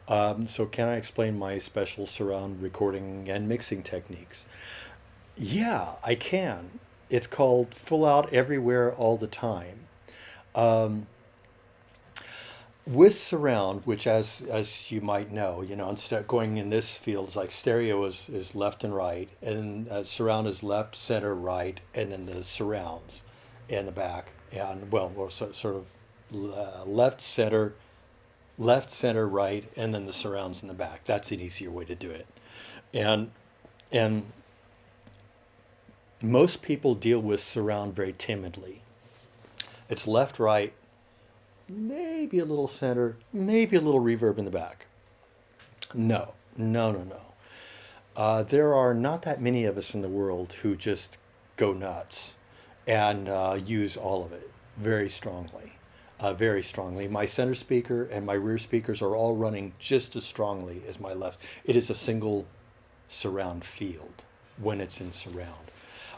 So can I explain my special surround recording and mixing techniques? Yeah, I can. It's called full out everywhere all the time. Um, with surround, which as you might know, instead of going in this field, it's like stereo is left and right, and surround is left, center, right, and then the surrounds in the back, and well, or sort of left, center, right, and then the surrounds in the back. That's an easier way to do it. And and most people deal with surround very timidly. It's left, right, maybe a little center, maybe a little reverb in the back. No, no, no, no. There are not that many of us in the world who just go nuts and use all of it very strongly. Very strongly. My center speaker and my rear speakers are all running just as strongly as my left. It is a single surround field when it's in surround.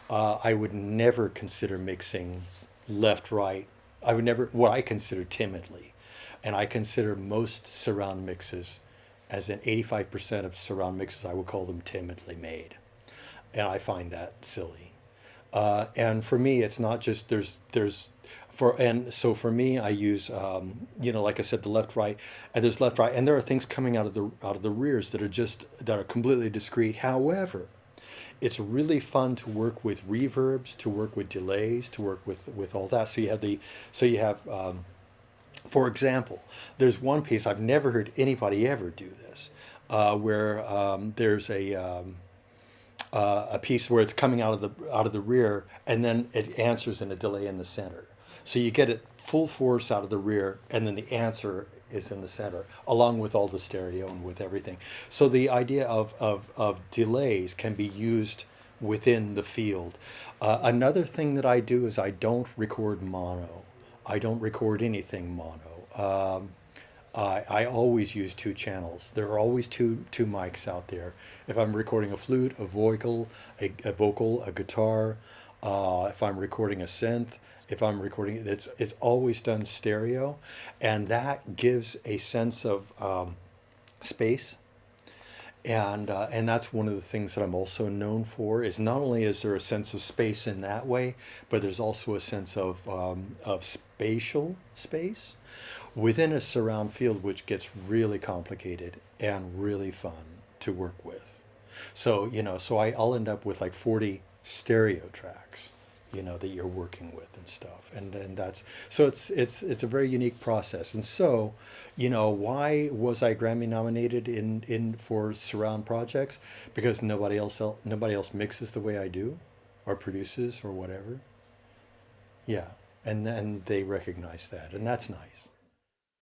I would never consider mixing left, right. I would never, what I consider timidly. And I consider most surround mixes, as in 85% of surround mixes, I would call them timidly made. And I find that silly. And for me, it's not just and so for me, I use like I said, the left, right, and there's left, right, and there are things coming out of the rears that are completely discrete. However, it's really fun to work with reverbs, to work with delays, to work with all that. For example, there's one piece I've never heard anybody ever do this, where there's a piece where it's coming out of the rear, and then it answers in a delay in the center. So you get it full force out of the rear, and then the answer is in the center, along with all the stereo and with everything. So the idea of delays can be used within the field. Another thing that I do is I don't record mono. I don't record anything mono. I always use two channels. There are always two mics out there. If I'm recording a flute, a guitar, if I'm recording a synth, if I'm recording, it's always done stereo, and that gives a sense of space. And that's one of the things that I'm also known for, is not only is there a sense of space in that way, but there's also a sense of spatial space within a surround field, which gets really complicated and really fun to work with. So I'll end up with like 40 stereo tracks, that you're working with and stuff. And that's, so it's a very unique process. And so, why was I Grammy nominated in for surround projects? Because nobody else mixes the way I do, or produces or whatever. Yeah. And then they recognize that, and that's nice.